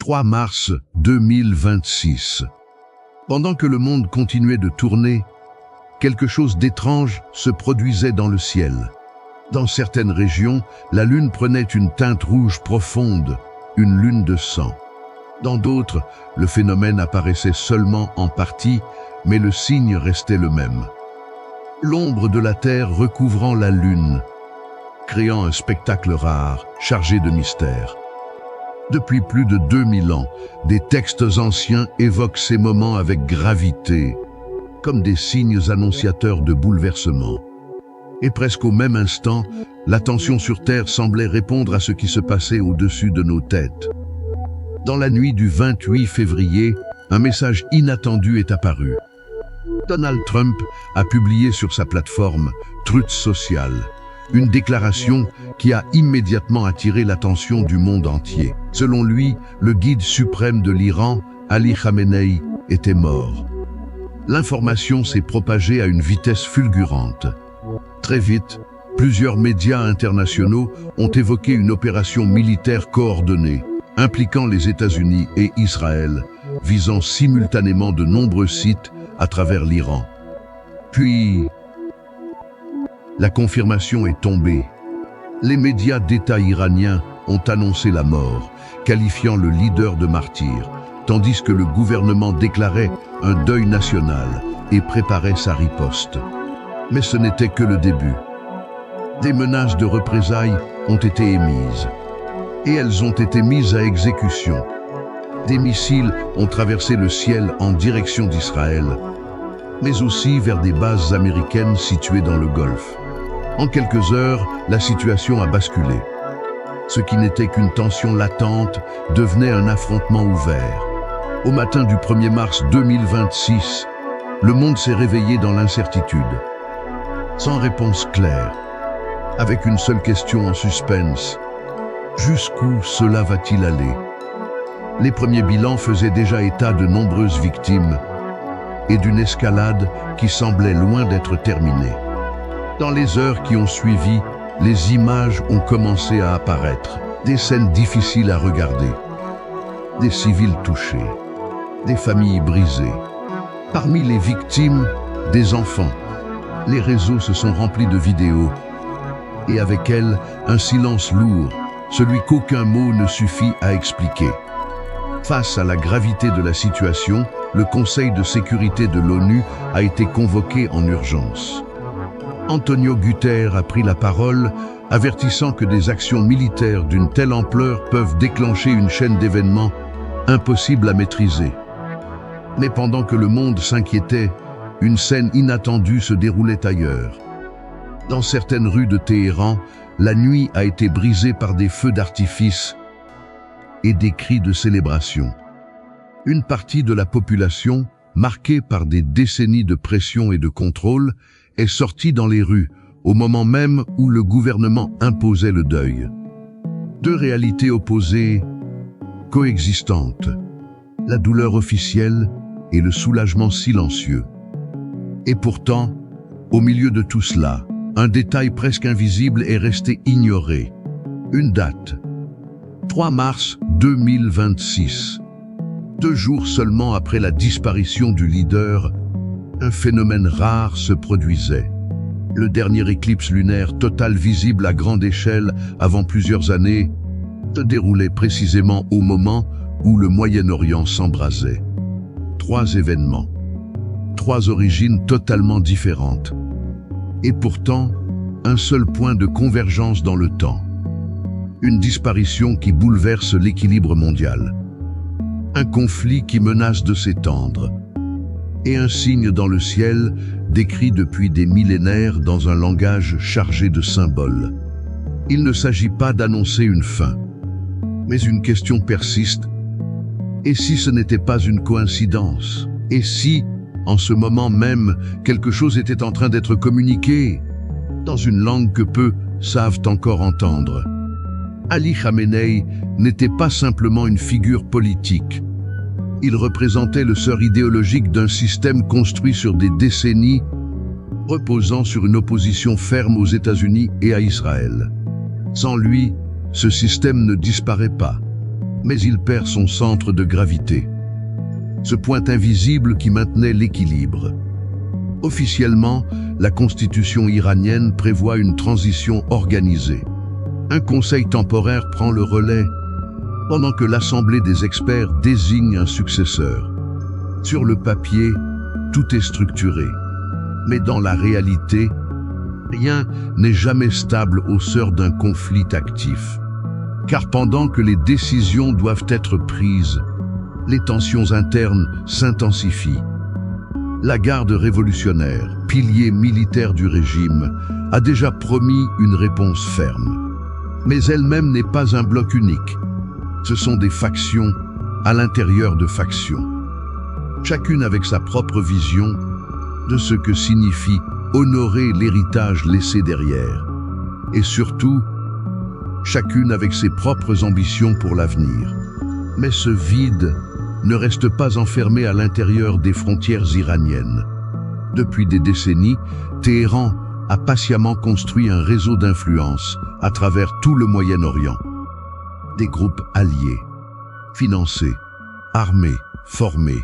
3 mars 2026. Pendant que le monde continuait de tourner, quelque chose d'étrange se produisait dans le ciel. Dans certaines régions, la lune prenait une teinte rouge profonde, une lune de sang. Dans d'autres, le phénomène apparaissait seulement en partie, mais le signe restait le même. L'ombre de la Terre recouvrant la lune, créant un spectacle rare, chargé de mystère. Depuis plus de 2000 ans, des textes anciens évoquent ces moments avec gravité, comme des signes annonciateurs de bouleversement. Et presque au même instant, l'attention sur Terre semblait répondre à ce qui se passait au-dessus de nos têtes. Dans la nuit du 28 février, un message inattendu est apparu. Donald Trump a publié sur sa plateforme Truth Social une déclaration qui a immédiatement attiré l'attention du monde entier. Selon lui, le guide suprême de l'Iran, Ali Khamenei, était mort. L'information s'est propagée à une vitesse fulgurante. Très vite, plusieurs médias internationaux ont évoqué une opération militaire coordonnée, impliquant les États-Unis et Israël, visant simultanément de nombreux sites à travers l'Iran. Puis, la confirmation est tombée. Les médias d'État iraniens ont annoncé la mort, qualifiant le leader de martyr, tandis que le gouvernement déclarait un deuil national et préparait sa riposte. Mais ce n'était que le début. Des menaces de représailles ont été émises, et elles ont été mises à exécution. Des missiles ont traversé le ciel en direction d'Israël, mais aussi vers des bases américaines situées dans le Golfe. En quelques heures, la situation a basculé. Ce qui n'était qu'une tension latente devenait un affrontement ouvert. Au matin du 1er mars 2026, le monde s'est réveillé dans l'incertitude, sans réponse claire, avec une seule question en suspense. Jusqu'où cela va-t-il aller? Les premiers bilans faisaient déjà état de nombreuses victimes et d'une escalade qui semblait loin d'être terminée. Dans les heures qui ont suivi, les images ont commencé à apparaître, des scènes difficiles à regarder, des civils touchés, des familles brisées. Parmi les victimes, des enfants. Les réseaux se sont remplis de vidéos, et avec elles, un silence lourd, celui qu'aucun mot ne suffit à expliquer. Face à la gravité de la situation, le Conseil de sécurité de l'ONU a été convoqué en urgence. Antonio Guterres a pris la parole, avertissant que des actions militaires d'une telle ampleur peuvent déclencher une chaîne d'événements impossible à maîtriser. Mais pendant que le monde s'inquiétait, une scène inattendue se déroulait ailleurs. Dans certaines rues de Téhéran, la nuit a été brisée par des feux d'artifice et des cris de célébration. Une partie de la population, marquée par des décennies de pression et de contrôle, est sortie dans les rues, au moment même où le gouvernement imposait le deuil. Deux réalités opposées, coexistantes, la douleur officielle et le soulagement silencieux. Et pourtant, au milieu de tout cela, un détail presque invisible est resté ignoré. Une date. 3 mars 2026. 2 jours seulement après la disparition du leader, un phénomène rare se produisait. Le dernier éclipse lunaire total visible à grande échelle avant plusieurs années se déroulait précisément au moment où le Moyen-Orient s'embrasait. 3 événements, 3 origines totalement différentes. Et pourtant, un seul point de convergence dans le temps. Une disparition qui bouleverse l'équilibre mondial. Un conflit qui menace de s'étendre. Et un signe dans le ciel, décrit depuis des millénaires dans un langage chargé de symboles. Il ne s'agit pas d'annoncer une fin, mais une question persiste. Et si ce n'était pas une coïncidence? Et si, en ce moment même, quelque chose était en train d'être communiqué, dans une langue que peu savent encore entendre? Ali Khamenei n'était pas simplement une figure politique. Il représentait le sœur idéologique d'un système construit sur des décennies, reposant sur une opposition ferme aux États-Unis et à Israël. Sans lui, ce système ne disparaît pas. Mais il perd son centre de gravité, ce point invisible qui maintenait l'équilibre. Officiellement, la constitution iranienne prévoit une transition organisée. Un conseil temporaire prend le relais, pendant que l'Assemblée des experts désigne un successeur. Sur le papier, tout est structuré. Mais dans la réalité, rien n'est jamais stable au seuil d'un conflit actif. Car pendant que les décisions doivent être prises, les tensions internes s'intensifient. La garde révolutionnaire, pilier militaire du régime, a déjà promis une réponse ferme. Mais elle-même n'est pas un bloc unique. Ce sont des factions à l'intérieur de factions, chacune avec sa propre vision de ce que signifie honorer l'héritage laissé derrière. Et surtout, chacune avec ses propres ambitions pour l'avenir. Mais ce vide ne reste pas enfermé à l'intérieur des frontières iraniennes. Depuis des décennies, Téhéran a patiemment construit un réseau d'influence à travers tout le Moyen-Orient. Des groupes alliés, financés, armés, formés.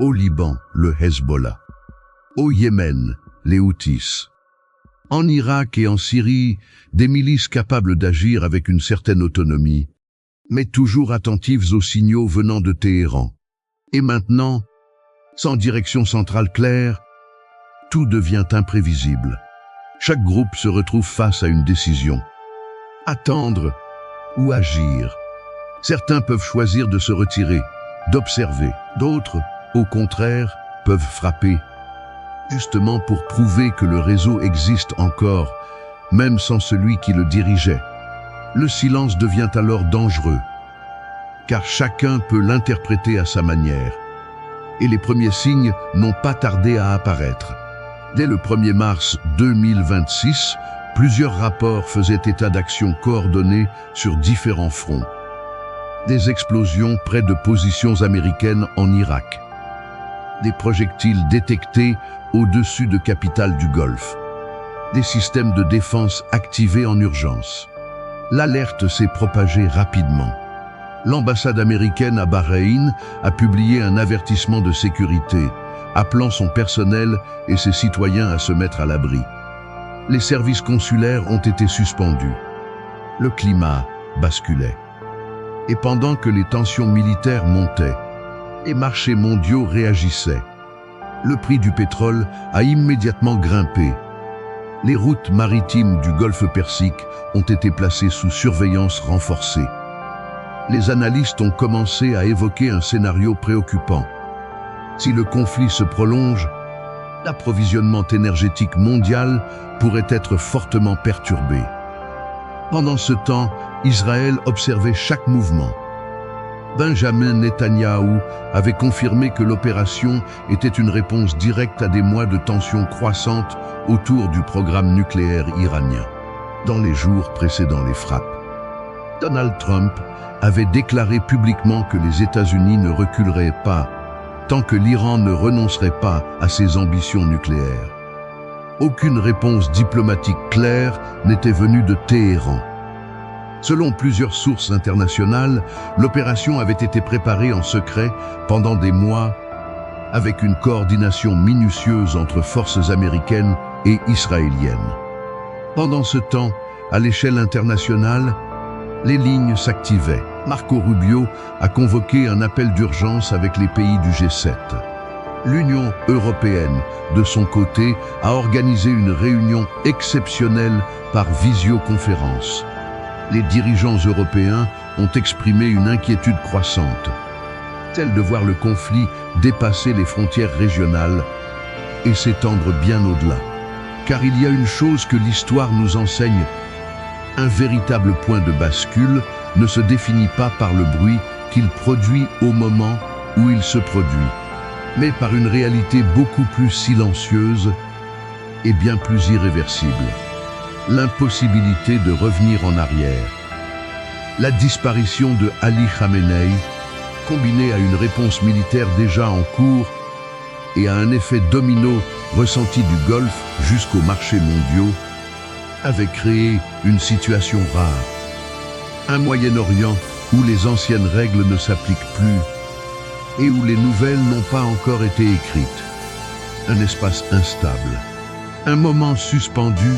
Au Liban, le Hezbollah. Au Yémen, les Houthis. En Irak et en Syrie, des milices capables d'agir avec une certaine autonomie, mais toujours attentives aux signaux venant de Téhéran. Et maintenant, sans direction centrale claire, tout devient imprévisible. Chaque groupe se retrouve face à une décision. Attendre ou agir. Certains peuvent choisir de se retirer, d'observer. D'autres, au contraire, peuvent frapper, justement pour prouver que le réseau existe encore, même sans celui qui le dirigeait. Le silence devient alors dangereux, car chacun peut l'interpréter à sa manière. Et les premiers signes n'ont pas tardé à apparaître. Dès le 1er mars 2026, plusieurs rapports faisaient état d'actions coordonnées sur différents fronts. Des explosions près de positions américaines en Irak. Des projectiles détectés au-dessus de capitales du Golfe. Des systèmes de défense activés en urgence. L'alerte s'est propagée rapidement. L'ambassade américaine à Bahreïn a publié un avertissement de sécurité, appelant son personnel et ses citoyens à se mettre à l'abri. Les services consulaires ont été suspendus. Le climat basculait. Et pendant que les tensions militaires montaient, les marchés mondiaux réagissaient. Le prix du pétrole a immédiatement grimpé. Les routes maritimes du Golfe Persique ont été placées sous surveillance renforcée. Les analystes ont commencé à évoquer un scénario préoccupant. Si le conflit se prolonge, l'approvisionnement énergétique mondial pourrait être fortement perturbé. Pendant ce temps, Israël observait chaque mouvement. Benjamin Netanyahou avait confirmé que l'opération était une réponse directe à des mois de tensions croissantes autour du programme nucléaire iranien. Dans les jours précédant les frappes, Donald Trump avait déclaré publiquement que les États-Unis ne reculeraient pas tant que l'Iran ne renoncerait pas à ses ambitions nucléaires. Aucune réponse diplomatique claire n'était venue de Téhéran. Selon plusieurs sources internationales, l'opération avait été préparée en secret pendant des mois, avec une coordination minutieuse entre forces américaines et israéliennes. Pendant ce temps, à l'échelle internationale, les lignes s'activaient. Marco Rubio a convoqué un appel d'urgence avec les pays du G7. L'Union européenne, de son côté, a organisé une réunion exceptionnelle par visioconférence. Les dirigeants européens ont exprimé une inquiétude croissante, celle de voir le conflit dépasser les frontières régionales et s'étendre bien au-delà. Car il y a une chose que l'histoire nous enseigne, un véritable point de bascule ne se définit pas par le bruit qu'il produit au moment où il se produit, mais par une réalité beaucoup plus silencieuse et bien plus irréversible. L'impossibilité de revenir en arrière. La disparition de Ali Khamenei, combinée à une réponse militaire déjà en cours et à un effet domino ressenti du Golfe jusqu'aux marchés mondiaux, avait créé une situation rare. Un Moyen-Orient où les anciennes règles ne s'appliquent plus et où les nouvelles n'ont pas encore été écrites. Un espace instable, un moment suspendu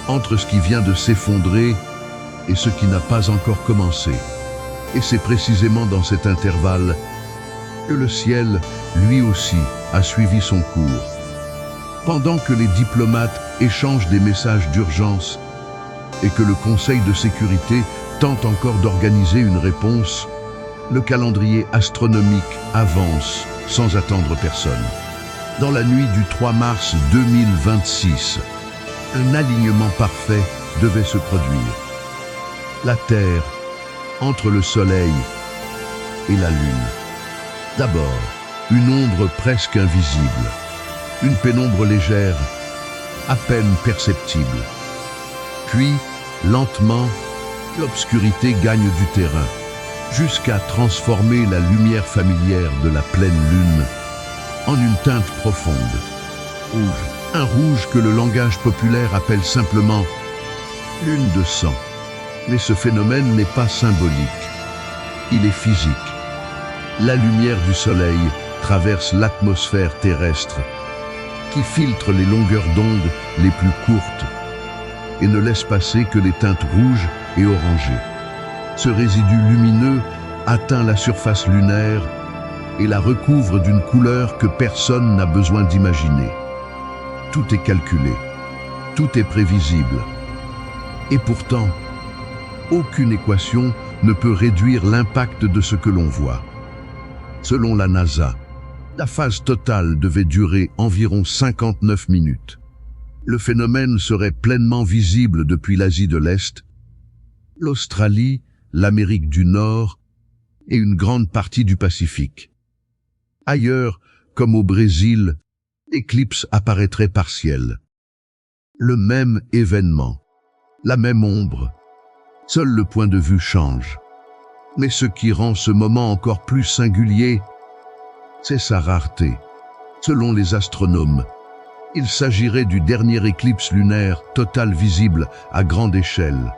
entre ce qui vient de s'effondrer et ce qui n'a pas encore commencé. Et c'est précisément dans cet intervalle que le ciel, lui aussi, a suivi son cours. Pendant que les diplomates échangent des messages d'urgence et que le Conseil de sécurité tente encore d'organiser une réponse, le calendrier astronomique avance sans attendre personne. Dans la nuit du 3 mars 2026, un alignement parfait devait se produire. La Terre entre le Soleil et la Lune. D'abord, une ombre presque invisible, une pénombre légère, à peine perceptible. Puis, lentement, l'obscurité gagne du terrain, jusqu'à transformer la lumière familière de la pleine lune en une teinte profonde, rouge. Un rouge que le langage populaire appelle simplement lune de sang. Mais ce phénomène n'est pas symbolique, il est physique. La lumière du soleil traverse l'atmosphère terrestre, qui filtre les longueurs d'onde les plus courtes et ne laisse passer que les teintes rouges et orangées. Ce résidu lumineux atteint la surface lunaire et la recouvre d'une couleur que personne n'a besoin d'imaginer. Tout est calculé, tout est prévisible. Et pourtant, aucune équation ne peut réduire l'impact de ce que l'on voit. Selon la NASA, la phase totale devait durer environ 59 minutes. Le phénomène serait pleinement visible depuis l'Asie de l'Est, l'Australie, l'Amérique du Nord et une grande partie du Pacifique. Ailleurs, comme au Brésil, l'éclipse apparaîtrait partielle. Le même événement, la même ombre. Seul le point de vue change. Mais ce qui rend ce moment encore plus singulier, c'est sa rareté. Selon les astronomes, il s'agirait du dernier éclipse lunaire total visible à grande échelle,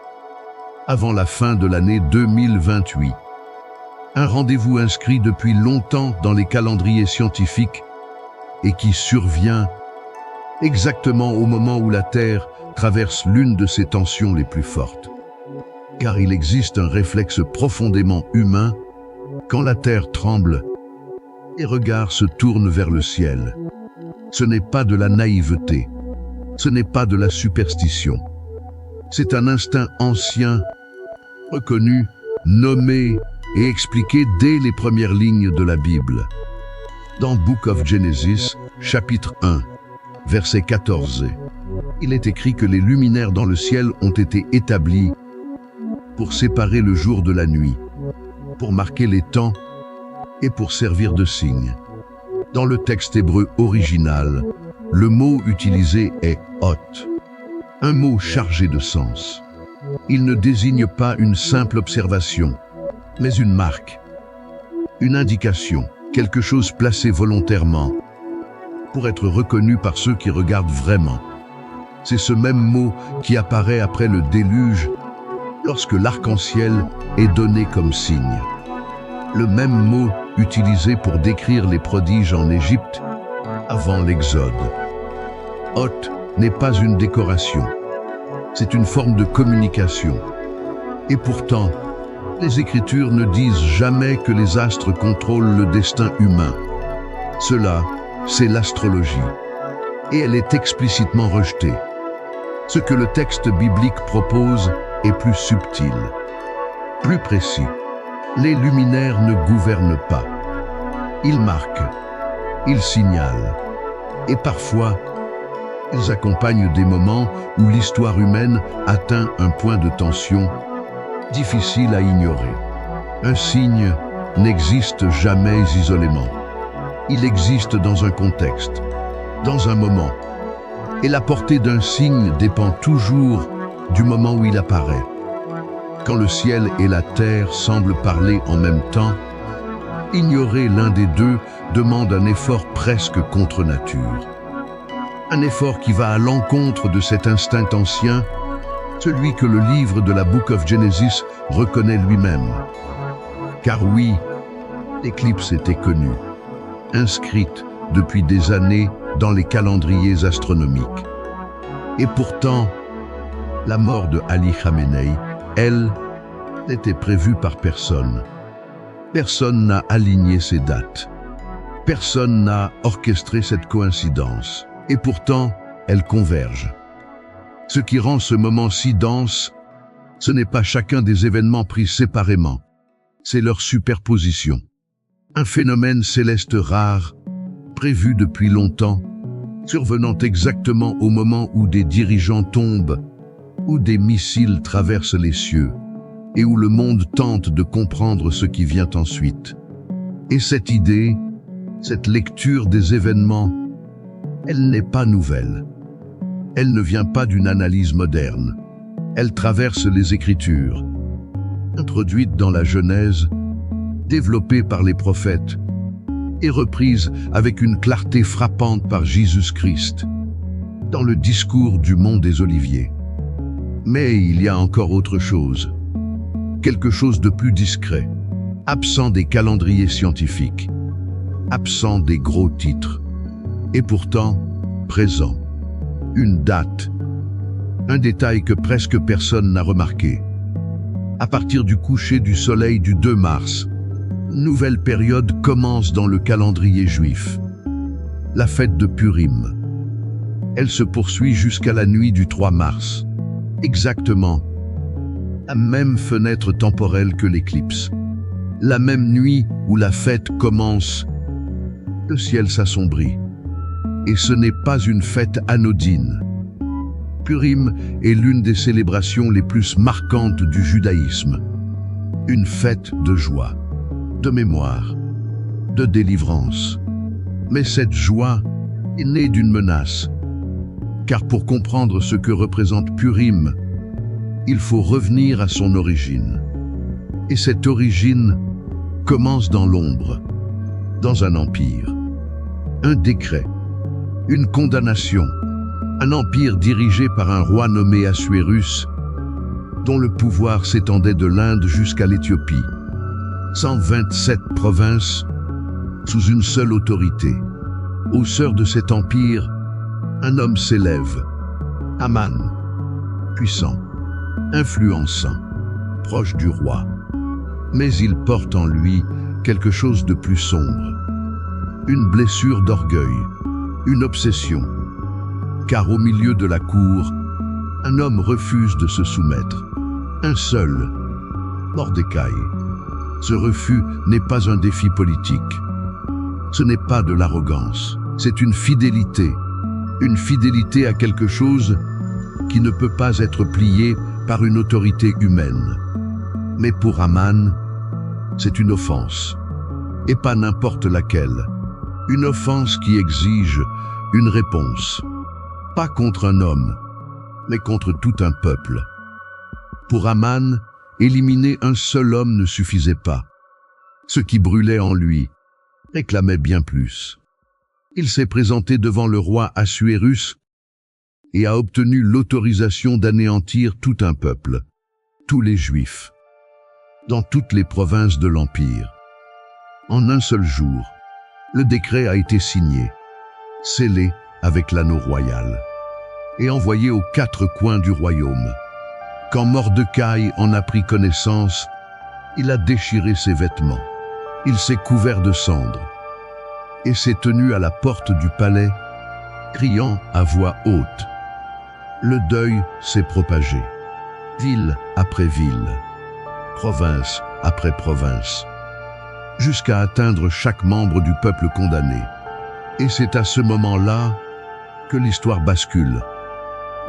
avant la fin de l'année 2028. Un rendez-vous inscrit depuis longtemps dans les calendriers scientifiques et qui survient exactement au moment où la Terre traverse l'une de ses tensions les plus fortes. Car il existe un réflexe profondément humain quand la Terre tremble, les regards se tournent vers le ciel. Ce n'est pas de la naïveté, ce n'est pas de la superstition. C'est un instinct ancien, reconnu, nommé et expliqué dès les premières lignes de la Bible. Dans Book of Genesis, chapitre 1, verset 14, il est écrit que les luminaires dans le ciel ont été établis pour séparer le jour de la nuit, pour marquer les temps et pour servir de signe. Dans le texte hébreu original, le mot utilisé est « hot », un mot chargé de sens. Il ne désigne pas une simple observation, mais une marque, une indication, quelque chose placé volontairement, pour être reconnu par ceux qui regardent vraiment. C'est ce même mot qui apparaît après le déluge, lorsque l'arc-en-ciel est donné comme signe. Le même mot utilisé pour décrire les prodiges en Égypte avant l'Exode. Hot n'est pas une décoration, c'est une forme de communication. Et pourtant, les Écritures ne disent jamais que les astres contrôlent le destin humain. Cela, c'est l'astrologie, et elle est explicitement rejetée. Ce que le texte biblique propose est plus subtil, plus précis. Les luminaires ne gouvernent pas. Ils marquent, ils signalent, et parfois, ils accompagnent des moments où l'histoire humaine atteint un point de tension difficile à ignorer. Un signe n'existe jamais isolément. Il existe dans un contexte, dans un moment. Et la portée d'un signe dépend toujours du moment où il apparaît. Quand le ciel et la terre semblent parler en même temps, ignorer l'un des deux demande un effort presque contre nature. Un effort qui va à l'encontre de cet instinct ancien celui que le livre de la Book of Genesis reconnaît lui-même. Car oui, l'éclipse était connue, inscrite depuis des années dans les calendriers astronomiques. Et pourtant, la mort de Ali Khamenei, elle, n'était prévue par personne. Personne n'a aligné ces dates. Personne n'a orchestré cette coïncidence. Et pourtant, elles convergent. Ce qui rend ce moment si dense, ce n'est pas chacun des événements pris séparément, c'est leur superposition. Un phénomène céleste rare, prévu depuis longtemps, survenant exactement au moment où des dirigeants tombent, où des missiles traversent les cieux, et où le monde tente de comprendre ce qui vient ensuite. Et cette idée, cette lecture des événements, elle n'est pas nouvelle. Elle ne vient pas d'une analyse moderne. Elle traverse les Écritures, introduite dans la Genèse, développée par les prophètes, et reprise avec une clarté frappante par Jésus-Christ, dans le discours du mont des Oliviers. Mais il y a encore autre chose, quelque chose de plus discret, absent des calendriers scientifiques, absent des gros titres, et pourtant présent. Une date, un détail que presque personne n'a remarqué. À partir du coucher du soleil du 2 mars, une nouvelle période commence dans le calendrier juif, la fête de Purim. Elle se poursuit jusqu'à la nuit du 3 mars, exactement la même fenêtre temporelle que l'éclipse. La même nuit où la fête commence, le ciel s'assombrit. Et ce n'est pas une fête anodine. Purim est l'une des célébrations les plus marquantes du judaïsme. Une fête de joie, de mémoire, de délivrance. Mais cette joie est née d'une menace. Car pour comprendre ce que représente Purim, il faut revenir à son origine. Et cette origine commence dans l'ombre, dans un empire. Un décret, une condamnation, un empire dirigé par un roi nommé Assuérus, dont le pouvoir s'étendait de l'Inde jusqu'à l'Éthiopie. 127 provinces sous une seule autorité. Au sœur de cet empire, un homme s'élève, Aman, puissant, influençant, proche du roi. Mais il porte en lui quelque chose de plus sombre, une blessure d'orgueil, une obsession. Car au milieu de la cour, un homme refuse de se soumettre. Un seul, Mordecai. Ce refus n'est pas un défi politique. Ce n'est pas de l'arrogance. C'est une fidélité à quelque chose qui ne peut pas être plié par une autorité humaine. Mais pour Aman, c'est une offense, et pas n'importe laquelle. Une offense qui exige une réponse, pas contre un homme, mais contre tout un peuple. Pour Aman, éliminer un seul homme ne suffisait pas. Ce qui brûlait en lui réclamait bien plus. Il s'est présenté devant le roi Assuérus et a obtenu l'autorisation d'anéantir tout un peuple, tous les Juifs, dans toutes les provinces de l'Empire. En un seul jour, le décret a été signé, scellé avec l'anneau royal, et envoyé aux 4 coins du royaume. Quand Mordecai en a pris connaissance, il a déchiré ses vêtements. Il s'est couvert de cendres et s'est tenu à la porte du palais, criant à voix haute. Le deuil s'est propagé, ville après ville, province après province, jusqu'à atteindre chaque membre du peuple condamné. Et c'est à ce moment-là que l'histoire bascule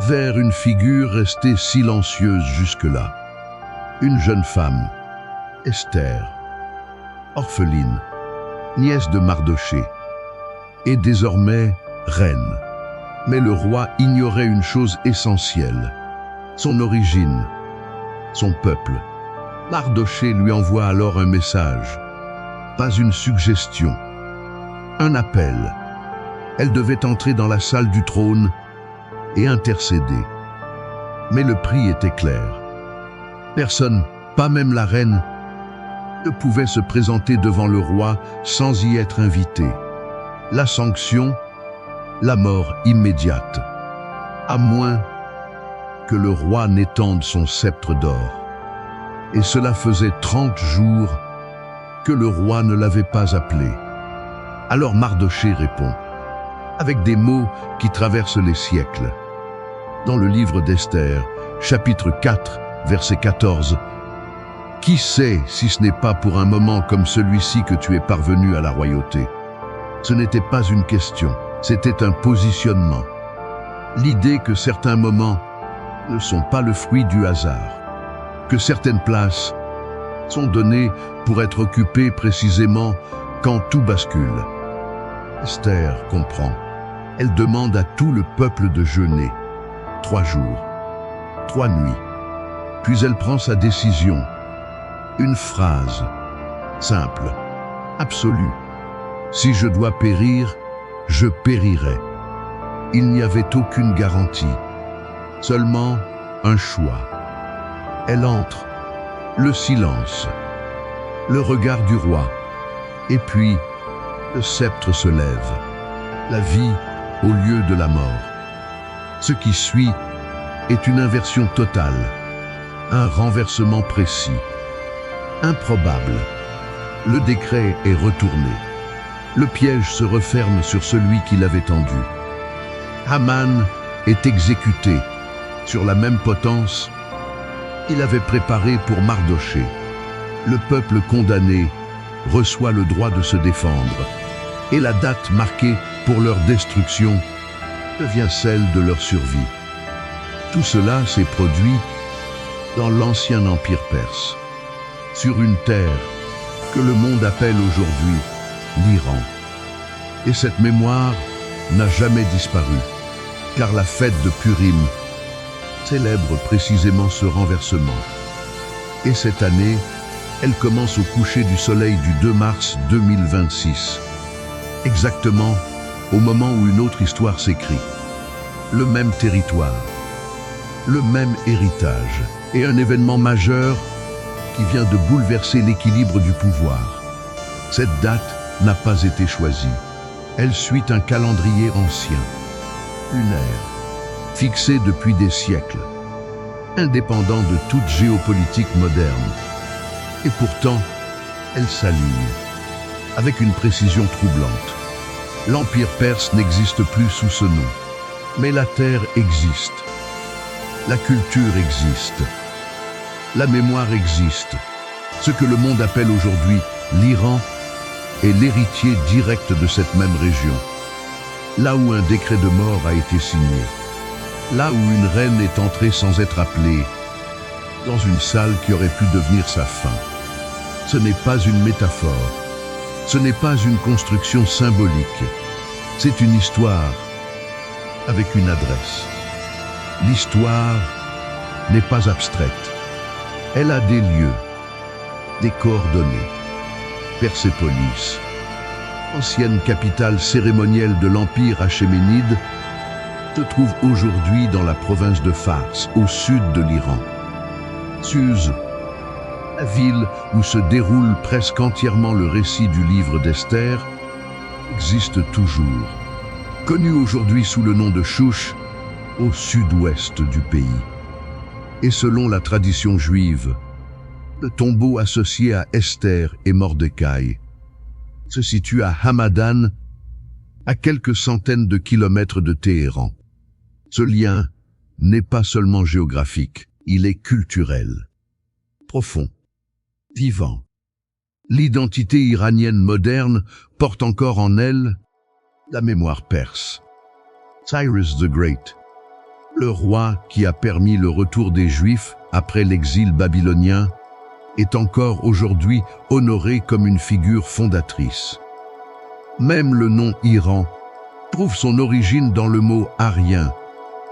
vers une figure restée silencieuse jusque-là. Une jeune femme, Esther, orpheline, nièce de Mardoché, et désormais reine. Mais le roi ignorait une chose essentielle, son origine, son peuple. Mardoché lui envoie alors un message, pas une suggestion, un appel. Elle devait entrer dans la salle du trône et intercéder. Mais le prix était clair. Personne, pas même la reine, ne pouvait se présenter devant le roi sans y être invité. La sanction, la mort immédiate, à moins que le roi n'étende son sceptre d'or. Et cela faisait 30 jours que le roi ne l'avait pas appelé. Alors Mardochée répond, avec des mots qui traversent les siècles. Dans le livre d'Esther, chapitre 4, verset 14, « Qui sait si ce n'est pas pour un moment comme celui-ci que tu es parvenu à la royauté ?» Ce n'était pas une question, c'était un positionnement. L'idée que certains moments ne sont pas le fruit du hasard, que certaines places sont données pour être occupées précisément quand tout bascule. Esther comprend. Elle demande à tout le peuple de jeûner 3 jours, 3 nuits. Puis elle prend sa décision. Une phrase simple, absolue. Si je dois périr, je périrai. Il n'y avait aucune garantie, seulement un choix. Elle entre, le silence, le regard du roi, et puis le sceptre se lève, la vie au lieu de la mort. Ce qui suit est une inversion totale, un renversement précis, improbable. Le décret est retourné. Le piège se referme sur celui qui l'avait tendu. Haman est exécuté sur la même potence qu'il avait préparée pour Mardochée. Le peuple condamné reçoit le droit de se défendre et la date marquée pour leur destruction devient celle de leur survie. Tout cela s'est produit dans l'ancien empire perse, sur une terre que le monde appelle aujourd'hui l'Iran. Et cette mémoire n'a jamais disparu, car la fête de Purim célèbre précisément ce renversement. Et cette année, elle commence au coucher du soleil du 2 mars 2026, exactement au moment où une autre histoire s'écrit. Le même territoire, le même héritage, et un événement majeur qui vient de bouleverser l'équilibre du pouvoir. Cette date n'a pas été choisie. Elle suit un calendrier ancien, lunaire, fixé depuis des siècles, indépendant de toute géopolitique moderne. Et pourtant, elle s'aligne, avec une précision troublante. L'Empire perse n'existe plus sous ce nom, mais la terre existe, la culture existe, la mémoire existe. Ce que le monde appelle aujourd'hui l'Iran est l'héritier direct de cette même région. Là où un décret de mort a été signé, là où une reine est entrée sans être appelée, dans une salle qui aurait pu devenir sa fin. Ce n'est pas une métaphore, ce n'est pas une construction symbolique, c'est une histoire avec une adresse. L'histoire n'est pas abstraite, elle a des lieux, des coordonnées. Persépolis, ancienne capitale cérémonielle de l'Empire achéménide, se trouve aujourd'hui dans la province de Fars, au sud de l'Iran. Suse, la ville où se déroule presque entièrement le récit du livre d'Esther, existe toujours, connue aujourd'hui sous le nom de Chouch, au sud-ouest du pays. Et selon la tradition juive, le tombeau associé à Esther et Mordecai se situe à Hamadan, à quelques centaines de kilomètres de Téhéran. Ce lien n'est pas seulement géographique, il est culturel, profond, vivant. L'identité iranienne moderne porte encore en elle la mémoire perse. Cyrus the Great, le roi qui a permis le retour des Juifs après l'exil babylonien, est encore aujourd'hui honoré comme une figure fondatrice. Même le nom Iran trouve son origine dans le mot arien,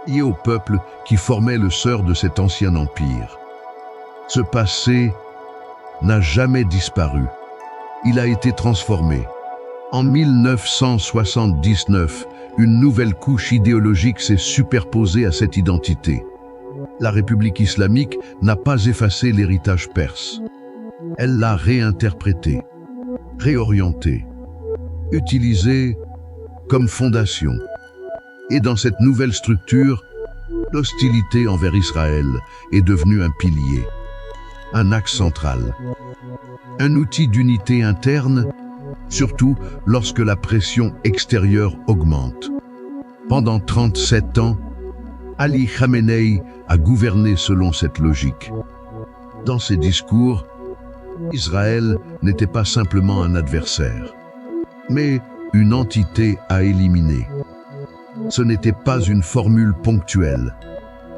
lié au peuple qui formait le sœur de cet ancien empire. Ce passé n'a jamais disparu. Il a été transformé. En 1979, une nouvelle couche idéologique s'est superposée à cette identité. La République islamique n'a pas effacé l'héritage perse. Elle l'a réinterprété, réorienté, utilisé comme fondation. Et dans cette nouvelle structure, l'hostilité envers Israël est devenue un pilier, un axe central, un outil d'unité interne, surtout lorsque la pression extérieure augmente. Pendant 37 ans, Ali Khamenei a gouverné selon cette logique. Dans ses discours, Israël n'était pas simplement un adversaire, mais une entité à éliminer. Ce n'était pas une formule ponctuelle,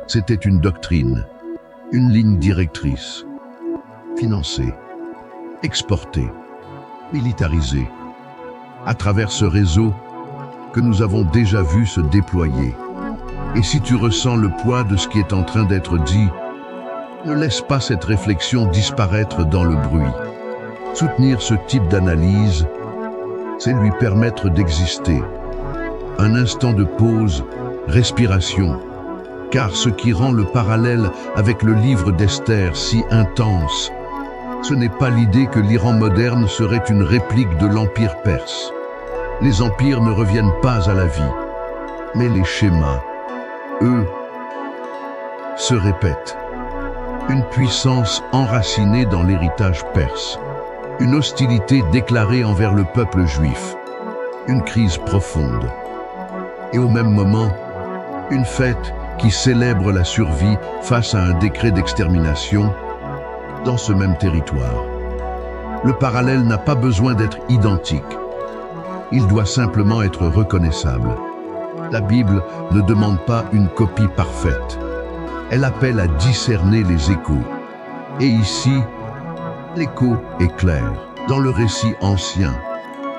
c'était une doctrine, une ligne directrice, financée, exportée, militarisée, à travers ce réseau que nous avons déjà vu se déployer. Et si tu ressens le poids de ce qui est en train d'être dit, ne laisse pas cette réflexion disparaître dans le bruit. Soutenir ce type d'analyse, c'est lui permettre d'exister. Un instant de pause, respiration, car ce qui rend le parallèle avec le livre d'Esther si intense, ce n'est pas l'idée que l'Iran moderne serait une réplique de l'Empire perse. Les empires ne reviennent pas à la vie, mais les schémas, eux, se répètent. Une puissance enracinée dans l'héritage perse, une hostilité déclarée envers le peuple juif, une crise profonde. Et au même moment, une fête qui célèbre la survie face à un décret d'extermination dans ce même territoire. Le parallèle n'a pas besoin d'être identique. Il doit simplement être reconnaissable. La Bible ne demande pas une copie parfaite. Elle appelle à discerner les échos. Et ici, l'écho est clair. Dans le récit ancien,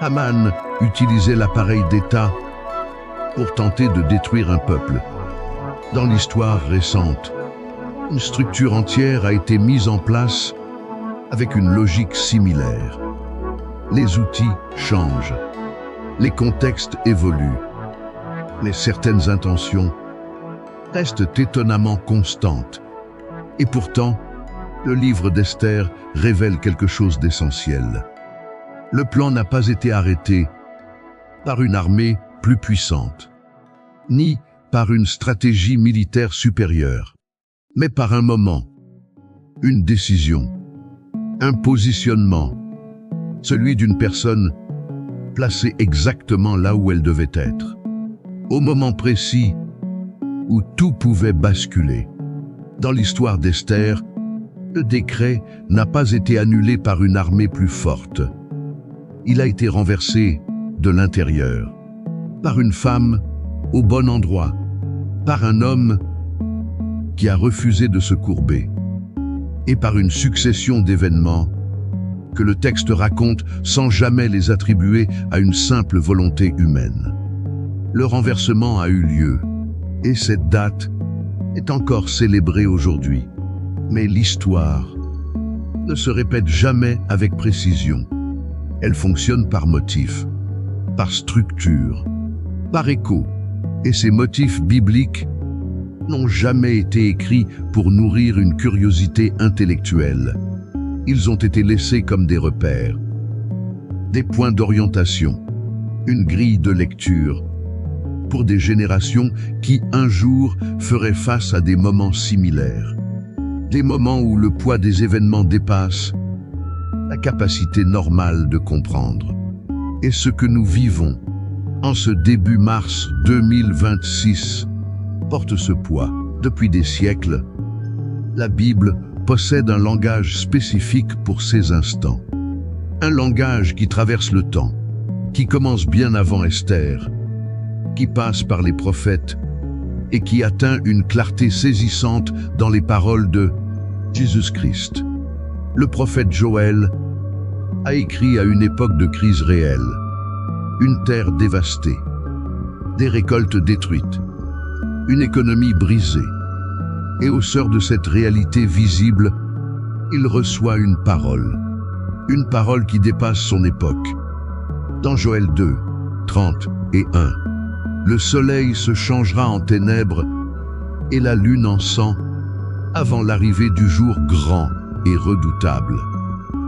Haman utilisait l'appareil d'État pour tenter de détruire un peuple. Dans l'histoire récente, une structure entière a été mise en place avec une logique similaire. Les outils changent, les contextes évoluent, mais certaines intentions restent étonnamment constantes. Et pourtant, le livre d'Esther révèle quelque chose d'essentiel. Le plan n'a pas été arrêté par une armée plus puissante, ni par une stratégie militaire supérieure, mais par un moment, une décision, un positionnement, celui d'une personne placée exactement là où elle devait être, au moment précis où tout pouvait basculer. Dans l'histoire d'Esther, le décret n'a pas été annulé par une armée plus forte. Il a été renversé de l'intérieur, par une femme au bon endroit, par un homme qui a refusé de se courber, et par une succession d'événements que le texte raconte sans jamais les attribuer à une simple volonté humaine. Le renversement a eu lieu, et cette date est encore célébrée aujourd'hui. Mais l'histoire ne se répète jamais avec précision. Elle fonctionne par motif, par structure, par écho. Et ces motifs bibliques n'ont jamais été écrits pour nourrir une curiosité intellectuelle. Ils ont été laissés comme des repères, des points d'orientation, une grille de lecture pour des générations qui, un jour, feraient face à des moments similaires. Des moments où le poids des événements dépasse la capacité normale de comprendre. Et ce que nous vivons en ce début mars 2026 porte ce poids. Depuis des siècles, la Bible possède un langage spécifique pour ces instants. Un langage qui traverse le temps, qui commence bien avant Esther, qui passe par les prophètes et qui atteint une clarté saisissante dans les paroles de Jésus-Christ. Le prophète Joël a écrit à une époque de crise réelle, une terre dévastée, des récoltes détruites, une économie brisée. Et au sort de cette réalité visible, il reçoit une parole qui dépasse son époque. Dans Joël 2, 30 et 1, le soleil se changera en ténèbres et la lune en sang avant l'arrivée du jour grand et redoutable.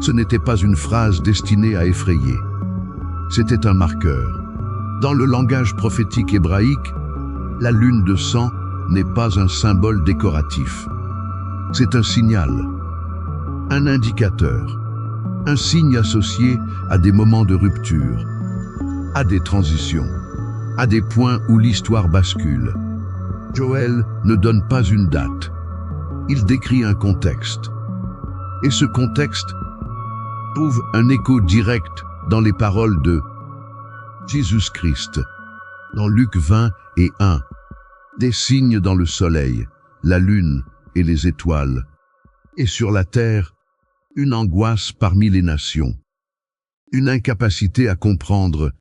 Ce n'était pas une phrase destinée à effrayer. C'était un marqueur. Dans le langage prophétique hébraïque, la lune de sang n'est pas un symbole décoratif. C'est un signal, un indicateur, un signe associé à des moments de rupture, à des transitions, à des points où l'histoire bascule. Joël ne donne pas une date. Il décrit un contexte. Et ce contexte trouve un écho direct dans les paroles de Jésus-Christ, dans Luc 20 et 1. Des signes dans le soleil, la lune et les étoiles. Et sur la terre, une angoisse parmi les nations. Une incapacité à comprendre,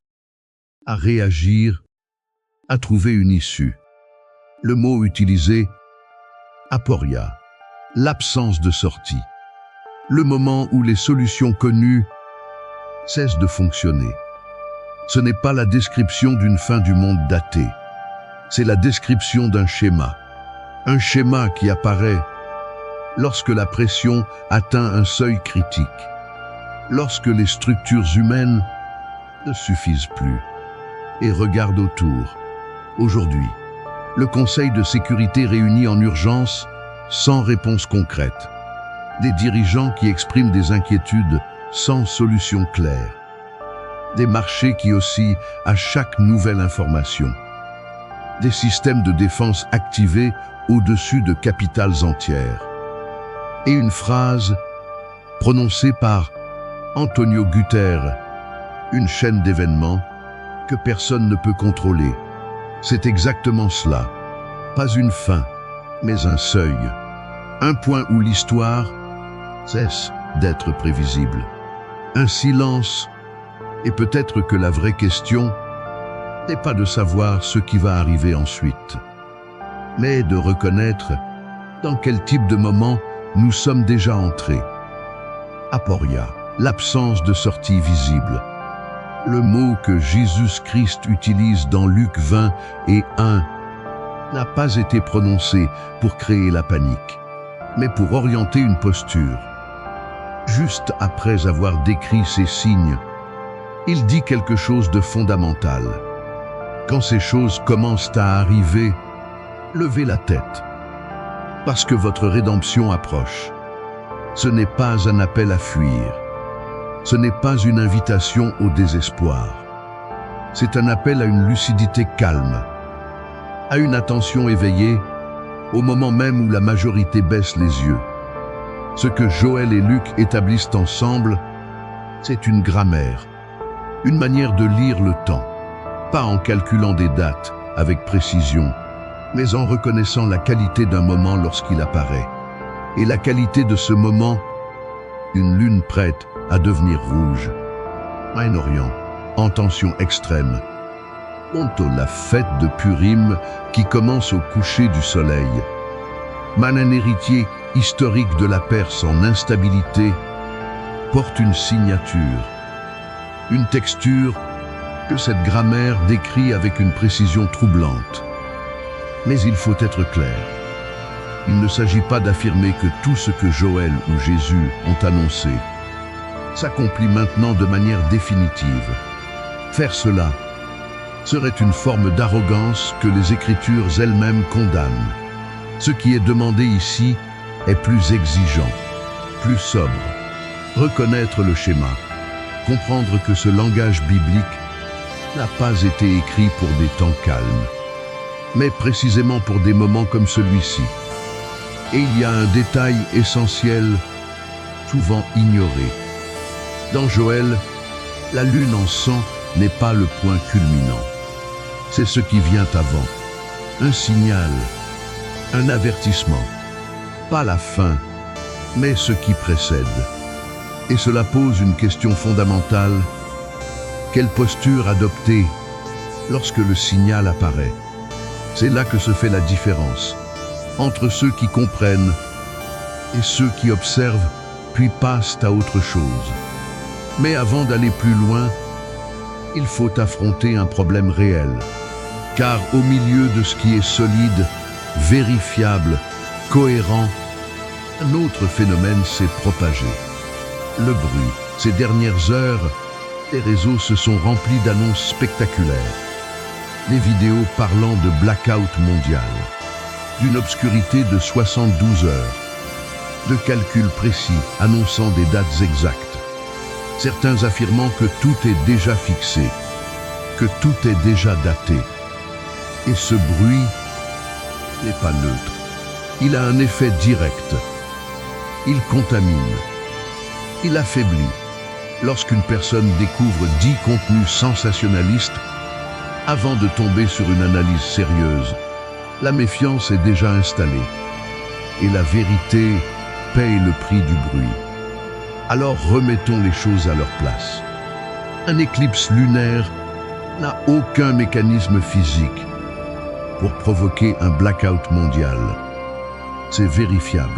à réagir, à trouver une issue. Le mot utilisé, aporia, l'absence de sortie. Le moment où les solutions connues cessent de fonctionner. Ce n'est pas la description d'une fin du monde datée. C'est la description d'un schéma. Un schéma qui apparaît lorsque la pression atteint un seuil critique. Lorsque les structures humaines ne suffisent plus. Et regarde autour. Aujourd'hui, le Conseil de sécurité réunit en urgence sans réponse concrète. Des dirigeants qui expriment des inquiétudes sans solution claire. Des marchés qui oscillent à chaque nouvelle information. Des systèmes de défense activés au-dessus de capitales entières. Et une phrase prononcée par Antonio Guterres, une chaîne d'événements que personne ne peut contrôler. C'est exactement cela. Pas une fin, mais un seuil. Un point où l'histoire cesse d'être prévisible. Un silence, et peut-être que la vraie question n'est pas de savoir ce qui va arriver ensuite, mais de reconnaître dans quel type de moment nous sommes déjà entrés. Aporia, l'absence de sortie visible. Le mot que Jésus-Christ utilise dans Luc 20 et 1 n'a pas été prononcé pour créer la panique, mais pour orienter une posture. Juste après avoir décrit ces signes, il dit quelque chose de fondamental. Quand ces choses commencent à arriver, levez la tête, parce que votre rédemption approche. Ce n'est pas un appel à fuir. Ce n'est pas une invitation au désespoir. C'est un appel à une lucidité calme, à une attention éveillée, au moment même où la majorité baisse les yeux. Ce que Joël et Luc établissent ensemble, c'est une grammaire, une manière de lire le temps, pas en calculant des dates avec précision, mais en reconnaissant la qualité d'un moment lorsqu'il apparaît. Et la qualité de ce moment, une lune prête à devenir rouge. Moyen-Orient, en tension extrême. Honto, la fête de Purim qui commence au coucher du soleil. Man, un héritier historique de la Perse en instabilité, porte une signature, une texture que cette grammaire décrit avec une précision troublante. Mais il faut être clair. Il ne s'agit pas d'affirmer que tout ce que Joël ou Jésus ont annoncé s'accomplit maintenant de manière définitive. Faire cela serait une forme d'arrogance que les Écritures elles-mêmes condamnent. Ce qui est demandé ici est plus exigeant, plus sobre. Reconnaître le schéma, comprendre que ce langage biblique n'a pas été écrit pour des temps calmes, mais précisément pour des moments comme celui-ci. Et il y a un détail essentiel, souvent ignoré. Dans Joël, la lune en sang n'est pas le point culminant. C'est ce qui vient avant, un signal, un avertissement. Pas la fin, mais ce qui précède. Et cela pose une question fondamentale. Quelle posture adopter lorsque le signal apparaît? C'est là que se fait la différence entre ceux qui comprennent et ceux qui observent puis passent à autre chose. Mais avant d'aller plus loin, il faut affronter un problème réel. Car au milieu de ce qui est solide, vérifiable, cohérent, Un autre phénomène s'est propagé. Le bruit. Ces dernières heures, les réseaux se sont remplis d'annonces spectaculaires. Les vidéos parlant de blackout mondial, d'une obscurité de 72 heures, de calculs précis annonçant des dates exactes. Certains affirmant que tout est déjà fixé, que tout est déjà daté. Et ce bruit n'est pas neutre. Il a un effet direct. Il contamine. Il affaiblit. Lorsqu'une personne découvre 10 contenus sensationnalistes, avant de tomber sur une analyse sérieuse, la méfiance est déjà installée. Et la vérité paye le prix du bruit. Alors remettons les choses à leur place. Un éclipse lunaire n'a aucun mécanisme physique pour provoquer un blackout mondial. C'est vérifiable,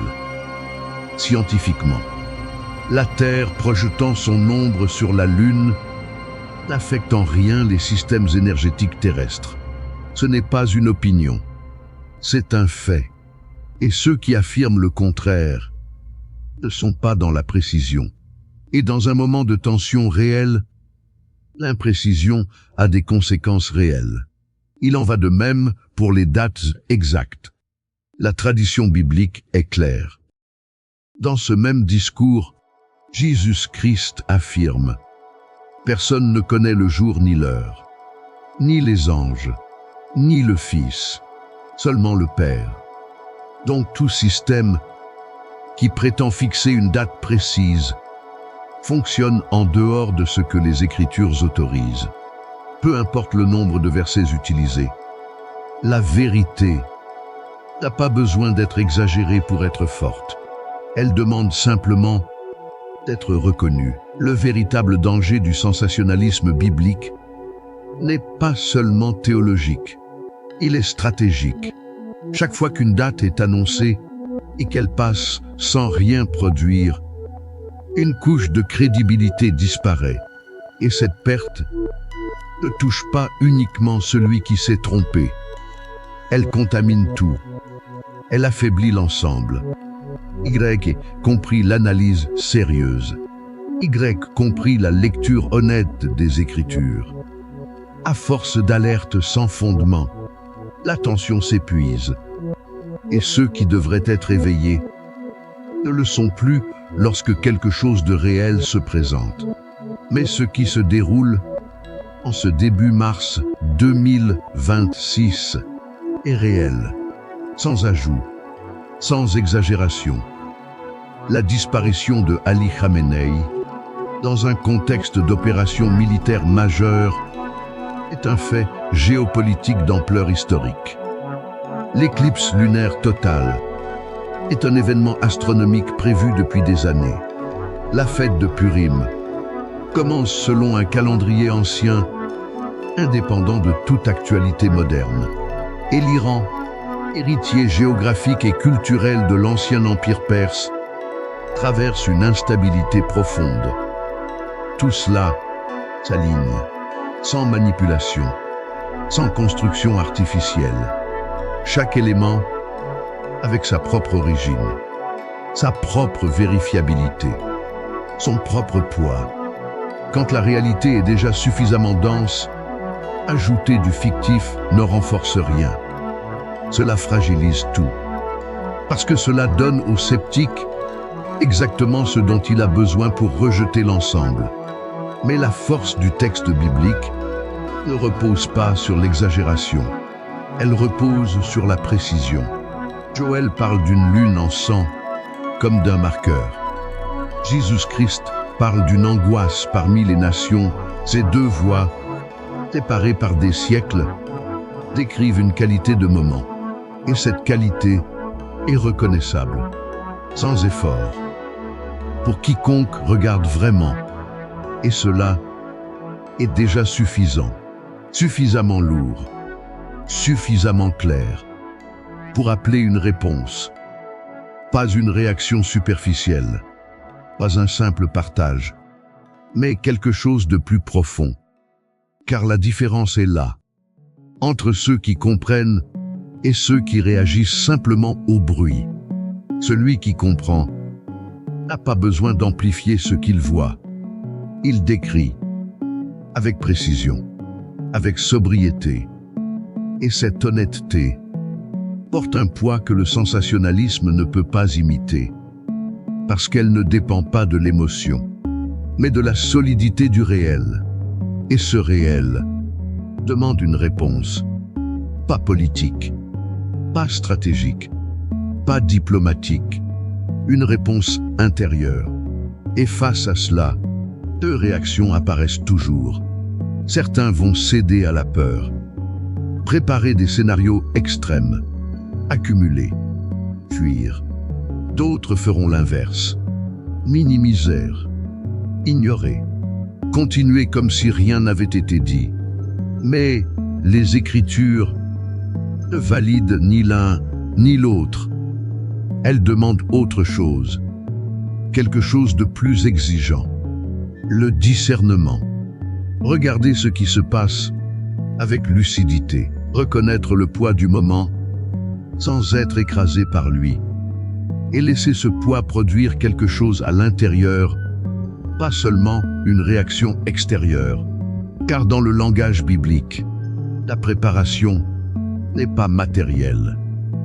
scientifiquement. La Terre projetant son ombre sur la Lune n'affecte en rien les systèmes énergétiques terrestres. Ce n'est pas une opinion, c'est un fait. Et ceux qui affirment le contraire ne sont pas dans la précision. Et dans un moment de tension réelle, l'imprécision a des conséquences réelles. Il en va de même pour les dates exactes. La tradition biblique est claire. Dans ce même discours, Jésus-Christ affirme « Personne ne connaît le jour ni l'heure, ni les anges, ni le Fils, seulement le Père. » Donc tout système qui prétend fixer une date précise fonctionne en dehors de ce que les Écritures autorisent. Peu importe le nombre de versets utilisés, la vérité n'a pas besoin d'être exagérée pour être forte. Elle demande simplement d'être reconnue. Le véritable danger du sensationnalisme biblique n'est pas seulement théologique, il est stratégique. Chaque fois qu'une date est annoncée et qu'elle passe sans rien produire, une couche de crédibilité disparaît. Et cette perte ne touche pas uniquement celui qui s'est trompé. Elle contamine tout. Elle affaiblit l'ensemble. Y compris l'analyse sérieuse. Y compris la lecture honnête des Écritures. À force d'alertes sans fondement, l'attention s'épuise. Et ceux qui devraient être éveillés ne le sont plus lorsque quelque chose de réel se présente. Mais ce qui se déroule en ce début mars 2026 est réel, sans ajout, sans exagération. La disparition de Ali Khamenei, dans un contexte d'opération militaire majeure, est un fait géopolitique d'ampleur historique. L'éclipse lunaire totale est un événement astronomique prévu depuis des années. La fête de Purim commence selon un calendrier ancien, indépendant de toute actualité moderne. Et l'Iran, héritier géographique et culturel de l'ancien empire perse, traverse une instabilité profonde. Tout cela s'aligne, sans manipulation, sans construction artificielle. Chaque élément avec sa propre origine, sa propre vérifiabilité, son propre poids. Quand la réalité est déjà suffisamment dense, ajouter du fictif ne renforce rien. Cela fragilise tout. Parce que cela donne au sceptique exactement ce dont il a besoin pour rejeter l'ensemble. Mais la force du texte biblique ne repose pas sur l'exagération. Elle repose sur la précision. Joël parle d'une lune en sang, comme d'un marqueur. Jésus-Christ parle d'une angoisse parmi les nations. Ces deux voix, séparées par des siècles, décrivent une qualité de moment. Et cette qualité est reconnaissable, sans effort, pour quiconque regarde vraiment. Et cela est déjà suffisant, suffisamment lourd, suffisamment clair, pour appeler une réponse. Pas une réaction superficielle, pas un simple partage, mais quelque chose de plus profond. Car la différence est là, entre ceux qui comprennent et ceux qui réagissent simplement au bruit. Celui qui comprend n'a pas besoin d'amplifier ce qu'il voit. Il décrit avec précision, avec sobriété. Et cette honnêteté porte un poids que le sensationnalisme ne peut pas imiter, parce qu'elle ne dépend pas de l'émotion, mais de la solidité du réel. Et ce réel demande une réponse, pas politique, pas stratégique, pas diplomatique, une réponse intérieure. Et face à cela, deux réactions apparaissent toujours. Certains vont céder à la peur, préparer des scénarios extrêmes, accumuler, fuir. D'autres feront l'inverse, minimiser, ignorer, continuer comme si rien n'avait été dit. Mais les Écritures ne valident ni l'un ni l'autre. Elles demandent autre chose, quelque chose de plus exigeant, le discernement. Regarder ce qui se passe avec lucidité, reconnaître le poids du moment sans être écrasé par lui, et laisser ce poids produire quelque chose à l'intérieur, pas seulement une réaction extérieure. Car dans le langage biblique, la préparation n'est pas matérielle.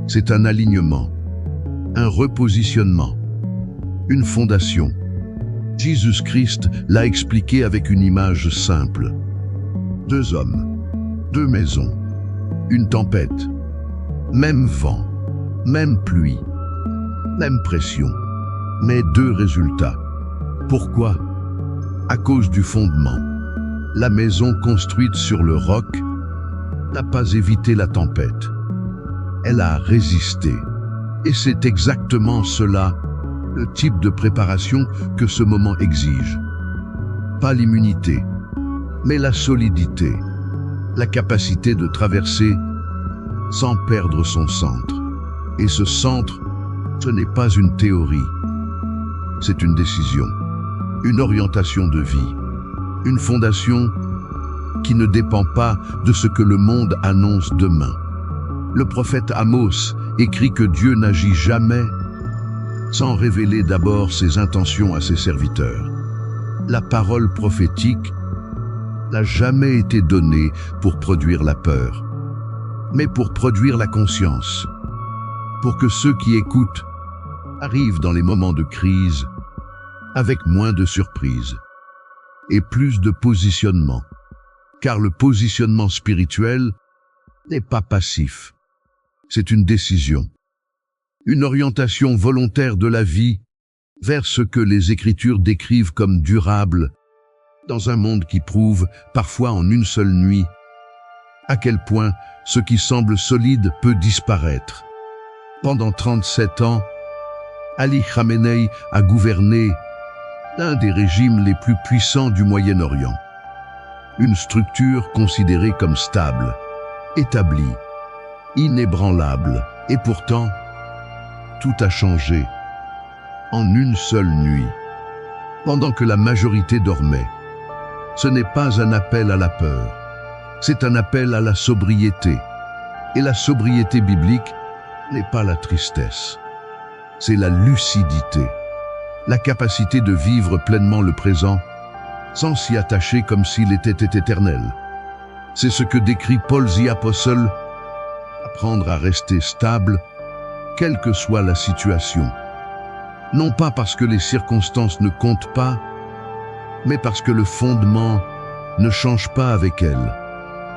C'est un alignement, un repositionnement, une fondation. Jésus-Christ l'a expliqué avec une image simple. Deux hommes, deux maisons, une tempête, même vent, même pluie, même pression, mais deux résultats. Pourquoi? À cause du fondement. La maison construite sur le roc n'a pas évité la tempête. Elle a résisté. Et c'est exactement cela, le type de préparation que ce moment exige. Pas l'immunité, mais la solidité, la capacité de traverser sans perdre son centre. Et ce centre, ce n'est pas une théorie, c'est une décision, une orientation de vie, une fondation qui ne dépend pas de ce que le monde annonce demain. Le prophète Amos écrit que Dieu n'agit jamais sans révéler d'abord ses intentions à ses serviteurs. La parole prophétique n'a jamais été donnée pour produire la peur, mais pour produire la conscience, pour que ceux qui écoutent arrivent dans les moments de crise avec moins de surprises et plus de positionnement, car le positionnement spirituel n'est pas passif, c'est une décision, une orientation volontaire de la vie vers ce que les Écritures décrivent comme durable dans un monde qui prouve, parfois en une seule nuit, à quel point ce qui semble solide peut disparaître. Pendant 37 ans, Ali Khamenei a gouverné l'un des régimes les plus puissants du Moyen-Orient. Une structure considérée comme stable, établie, inébranlable, et pourtant, tout a changé en une seule nuit. Pendant que la majorité dormait, ce n'est pas un appel à la peur, c'est un appel à la sobriété. Et la sobriété biblique n'est pas la tristesse, c'est la lucidité, la capacité de vivre pleinement le présent sans s'y attacher comme s'il était éternel. C'est ce que décrit Paul the Apostle, apprendre à rester stable, quelle que soit la situation. Non pas parce que les circonstances ne comptent pas, mais parce que le fondement ne change pas avec elles.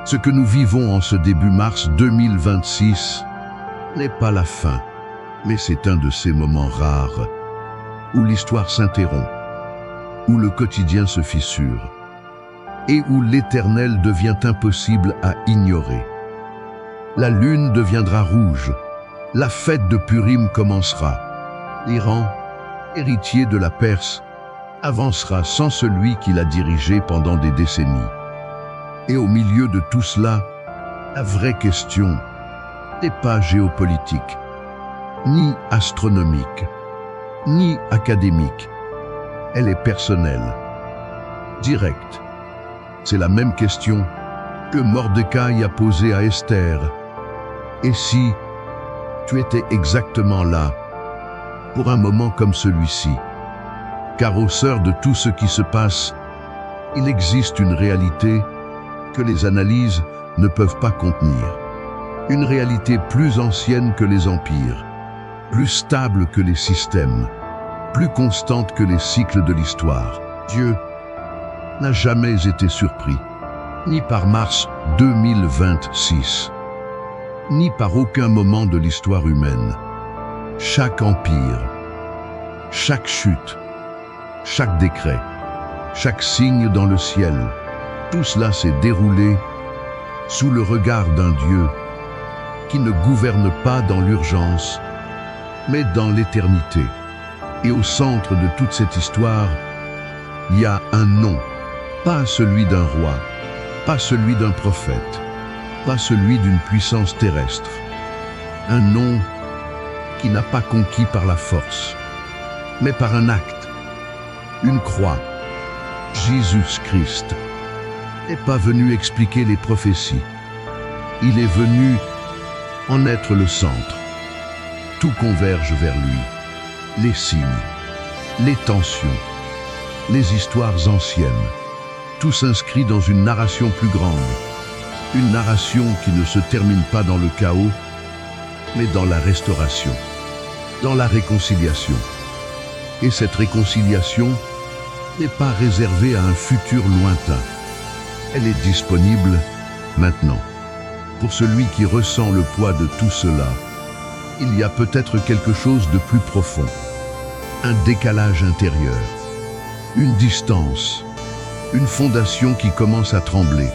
Ce que nous vivons en ce début mars 2026 n'est pas la fin, mais c'est un de ces moments rares où l'histoire s'interrompt, où le quotidien se fissure et où l'éternel devient impossible à ignorer. La lune deviendra rouge, la fête de Purim commencera. L'Iran, héritier de la Perse, avancera sans celui qui l'a dirigé pendant des décennies. Et au milieu de tout cela, la vraie question n'est pas géopolitique, ni astronomique, ni académique. Elle est personnelle, directe. C'est la même question que Mordecai a posée à Esther. Et si tu étais exactement là, pour un moment comme celui-ci. Car au cœur de tout ce qui se passe, il existe une réalité que les analyses ne peuvent pas contenir. Une réalité plus ancienne que les empires, plus stable que les systèmes, plus constante que les cycles de l'histoire. Dieu n'a jamais été surpris, ni par mars 2026, ni par aucun moment de l'histoire humaine. Chaque empire, chaque chute, chaque décret, chaque signe dans le ciel, tout cela s'est déroulé sous le regard d'un Dieu qui ne gouverne pas dans l'urgence, mais dans l'éternité. Et au centre de toute cette histoire, il y a un nom, pas celui d'un roi, pas celui d'un prophète, pas celui d'une puissance terrestre. Un nom qui n'a pas conquis par la force, mais par un acte, une croix. Jésus-Christ n'est pas venu expliquer les prophéties. Il est venu en être le centre. Tout converge vers lui. Les signes, les tensions, les histoires anciennes. Tout s'inscrit dans une narration plus grande. Une narration qui ne se termine pas dans le chaos, mais dans la restauration, dans la réconciliation. Et cette réconciliation n'est pas réservée à un futur lointain. Elle est disponible maintenant. Pour celui qui ressent le poids de tout cela, il y a peut-être quelque chose de plus profond. Un décalage intérieur, une distance, une fondation qui commence à trembler,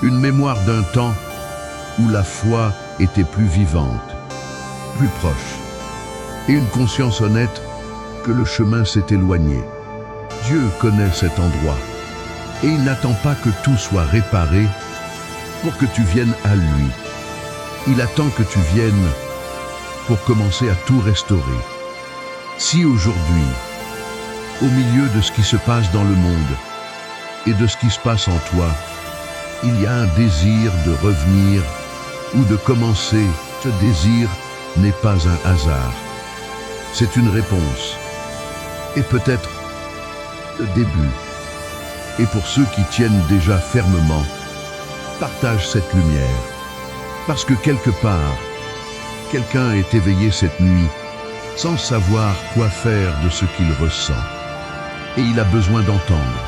une mémoire d'un temps où la foi était plus vivante, plus proche, et une conscience honnête que le chemin s'est éloigné. Dieu connaît cet endroit, et il n'attend pas que tout soit réparé pour que tu viennes à lui. Il attend que tu viennes pour commencer à tout restaurer. Si aujourd'hui, au milieu de ce qui se passe dans le monde et de ce qui se passe en toi, il y a un désir de revenir ou de commencer, ce désir n'est pas un hasard. C'est une réponse, et peut-être le début. Et pour ceux qui tiennent déjà fermement, partage cette lumière, parce que quelque part, quelqu'un est éveillé cette nuit sans savoir quoi faire de ce qu'il ressent. Et il a besoin d'entendre